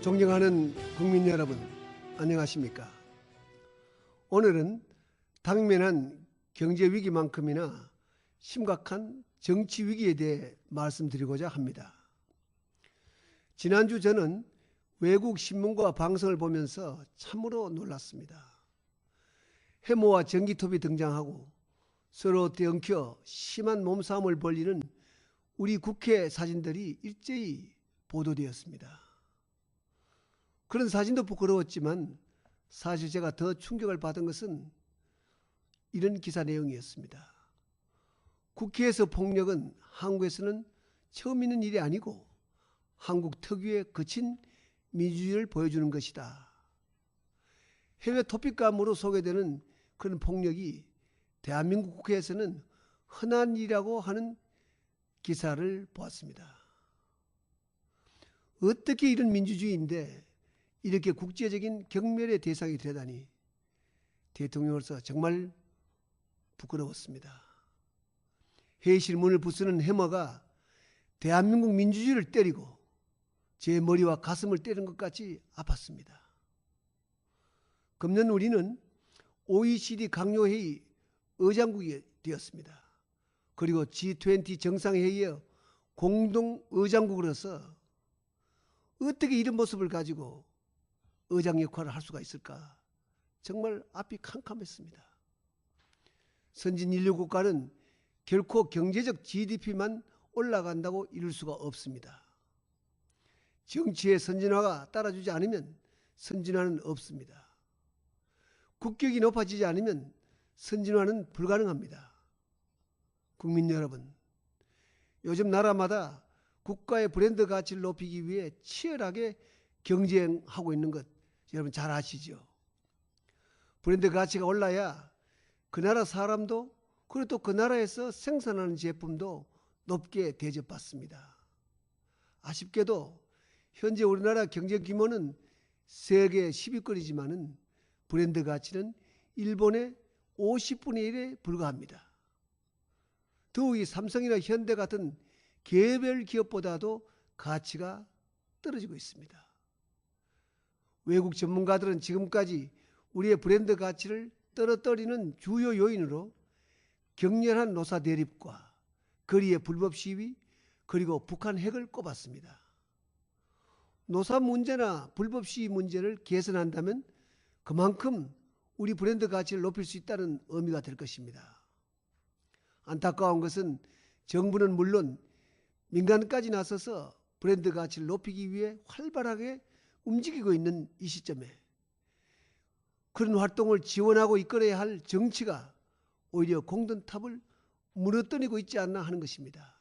존경하는 국민 여러분, 안녕하십니까? 오늘은 당면한 경제 위기만큼이나 심각한 정치 위기에 대해 말씀드리고자 합니다. 지난주 저는 외국 신문과 방송을 보면서 참으로 놀랐습니다. 해모와 전기톱이 등장하고 서로 떼엉켜 심한 몸싸움을 벌이는 우리 국회 사진들이 일제히 보도되었습니다. 그런 사진도 부끄러웠지만 사실 제가 더 충격을 받은 것은 이런 기사 내용이었습니다. 국회에서 폭력은 한국에서는 처음 있는 일이 아니고 한국 특유의 거친 민주주의를 보여주는 것이다. 해외 토픽감으로 소개되는 그런 폭력이 대한민국 국회에서는 흔한 일이라고 하는 기사를 보았습니다. 어떻게 이런 민주주의인데 이렇게 국제적인 경멸의 대상이 되다니 대통령으로서 정말 부끄러웠습니다. 회의실 문을 부수는 해머가 대한민국 민주주의를 때리고 제 머리와 가슴을 때린 것 같이 아팠습니다. 금년 우리는 OECD 강요회의 의장국이 되었습니다. 그리고 G20 정상회의의 공동 의장국으로서 어떻게 이런 모습을 가지고 의장 역할을 할 수가 있을까? 정말 앞이 캄캄했습니다. 선진 인류 국가는 결코 경제적 GDP만 올라간다고 이룰 수가 없습니다. 정치의 선진화가 따라주지 않으면 선진화는 없습니다. 국격이 높아지지 않으면 선진화는 불가능합니다. 국민 여러분, 요즘 나라마다 국가의 브랜드 가치를 높이기 위해 치열하게 경쟁하고 있는 것 여러분 잘 아시죠? 브랜드 가치가 올라야 그 나라 사람도 그리고 또 그 나라에서 생산하는 제품도 높게 대접받습니다. 아쉽게도 현재 우리나라 경제 규모는 세계 10위권이지만은 브랜드 가치는 일본의 50분의 1에 불과합니다. 더욱이 삼성이나 현대 같은 개별 기업보다도 가치가 떨어지고 있습니다. 외국 전문가들은 지금까지 우리의 브랜드 가치를 떨어뜨리는 주요 요인으로 격렬한 노사 대립과 거리의 불법 시위 그리고 북한 핵을 꼽았습니다. 노사 문제나 불법 시위 문제를 개선한다면 그만큼 우리 브랜드 가치를 높일 수 있다는 의미가 될 것입니다. 안타까운 것은 정부는 물론 민간까지 나서서 브랜드 가치를 높이기 위해 활발하게 움직이고 있는 이 시점에 그런 활동을 지원하고 이끌어야 할 정치가 오히려 공든탑을 무너뜨리고 있지 않나 하는 것입니다.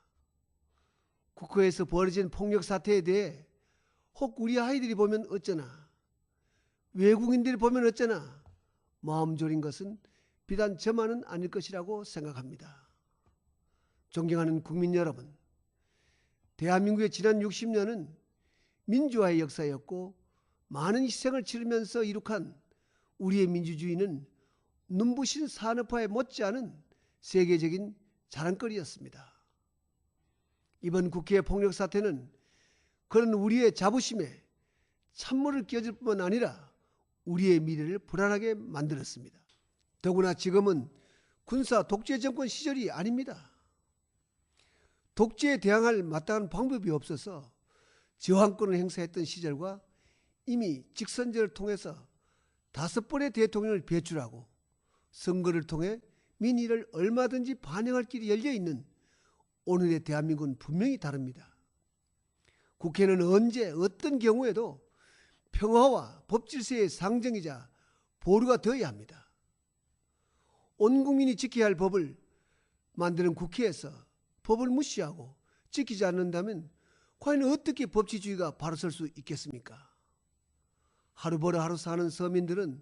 국회에서 벌어진 폭력 사태에 대해 혹 우리 아이들이 보면 어쩌나 외국인들이 보면 어쩌나 마음 졸인 것은 비단 저만은 아닐 것이라고 생각합니다. 존경하는 국민 여러분, 대한민국의 지난 60년은 민주화의 역사였고 많은 희생을 치르면서 이룩한 우리의 민주주의는 눈부신 산업화에 못지않은 세계적인 자랑거리였습니다. 이번 국회 폭력 사태는 그런 우리의 자부심에 찬물을 끼얹을 뿐만 아니라 우리의 미래를 불안하게 만들었습니다. 더구나 지금은 군사 독재 정권 시절이 아닙니다. 독재에 대항할 마땅한 방법이 없어서 저항권을 행사했던 시절과 이미 직선제를 통해서 5번의 대통령을 배출하고 선거를 통해 민의를 얼마든지 반영할 길이 열려있는 오늘의 대한민국은 분명히 다릅니다. 국회는 언제 어떤 경우에도 평화와 법질서의 상정이자 보루가 되어야 합니다. 온 국민이 지켜야 할 법을 만드는 국회에서 법을 무시하고 지키지 않는다면 과연 어떻게 법치주의가 바로 설 수 있겠습니까? 하루 벌어 하루 사는 서민들은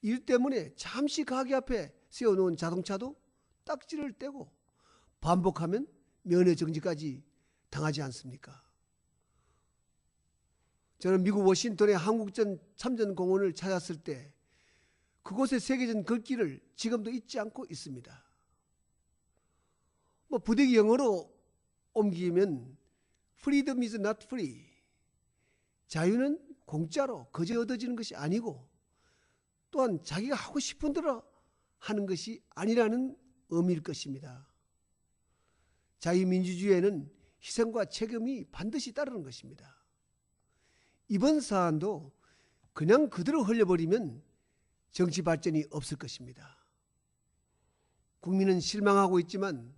일 때문에 잠시 가게 앞에 세워놓은 자동차도 딱지를 떼고 반복하면 면허정지까지 당하지 않습니까? 저는 미국 워싱턴의 한국전 참전공원을 찾았을 때 그곳에 새겨진 글귀를 지금도 잊지 않고 있습니다. 부득이 영어로 옮기면 Freedom is not free. 자유는 공짜로 거저 얻어지는 것이 아니고 또한 자기가 하고 싶은 대로 하는 것이 아니라는 의미일 것입니다. 자유민주주의에는 희생과 책임이 반드시 따르는 것입니다. 이번 사안도 그냥 그대로 흘려버리면 정치 발전이 없을 것입니다. 국민은 실망하고 있지만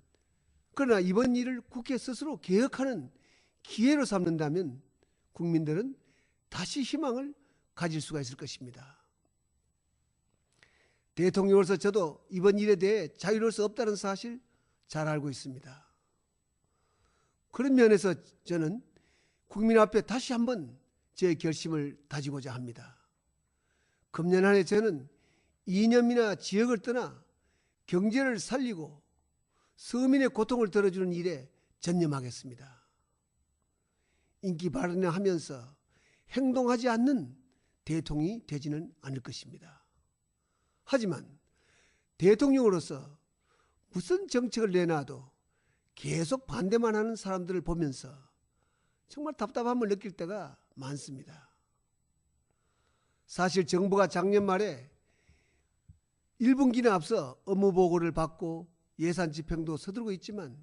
그러나 이번 일을 국회 스스로 개혁하는 기회로 삼는다면 국민들은 다시 희망을 가질 수가 있을 것입니다. 대통령으로서 저도 이번 일에 대해 자유로울 수 없다는 사실 잘 알고 있습니다. 그런 면에서 저는 국민 앞에 다시 한번 제 결심을 다지고자 합니다. 금년 한 해 저는 이념이나 지역을 떠나 경제를 살리고 서민의 고통을 덜어주는 일에 전념하겠습니다. 인기 발언을 하면서 행동하지 않는 대통령이 되지는 않을 것입니다. 하지만 대통령으로서 무슨 정책을 내놔도 계속 반대만 하는 사람들을 보면서 정말 답답함을 느낄 때가 많습니다. 사실 정부가 작년 말에 1분기나 앞서 업무 보고를 받고 예산 집행도 서두르고 있지만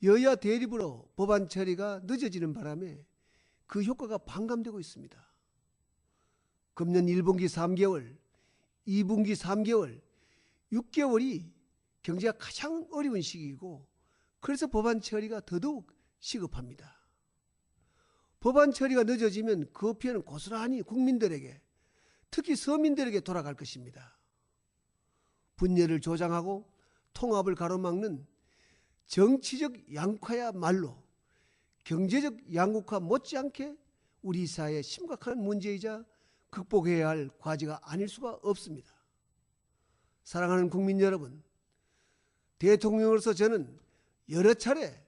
여야 대립으로 법안 처리가 늦어지는 바람에 그 효과가 반감되고 있습니다. 금년 1분기 3개월, 2분기 3개월, 6개월이 경제가 가장 어려운 시기이고 그래서 법안 처리가 더더욱 시급합니다. 법안 처리가 늦어지면 그 피해는 고스란히 국민들에게, 특히 서민들에게 돌아갈 것입니다. 분열을 조장하고 통합을 가로막는 정치적 양극화야말로 경제적 양극화 못지않게 우리 사회의 심각한 문제이자 극복해야 할 과제가 아닐 수가 없습니다. 사랑하는 국민 여러분, 대통령으로서 저는 여러 차례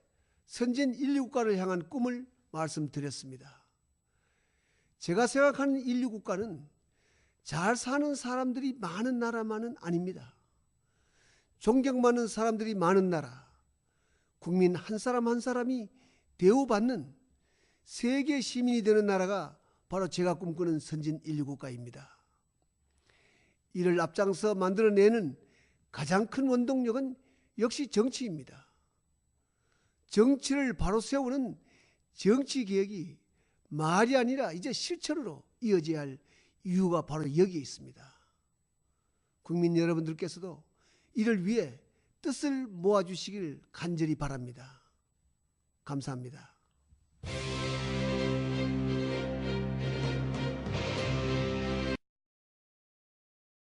선진 인류국가를 향한 꿈을 말씀드렸습니다. 제가 생각하는 인류국가는 잘 사는 사람들이 많은 나라만은 아닙니다. 존경받는 사람들이 많은 나라, 국민 한 사람 한 사람이 대우받는 세계 시민이 되는 나라가 바로 제가 꿈꾸는 선진 인류국가입니다. 이를 앞장서 만들어내는 가장 큰 원동력은 역시 정치입니다. 정치를 바로 세우는 정치개혁이 말이 아니라 이제 실천으로 이어져야 할 이유가 바로 여기에 있습니다. 국민 여러분들께서도 이를 위해 뜻을 모아주시길 간절히 바랍니다. 감사합니다.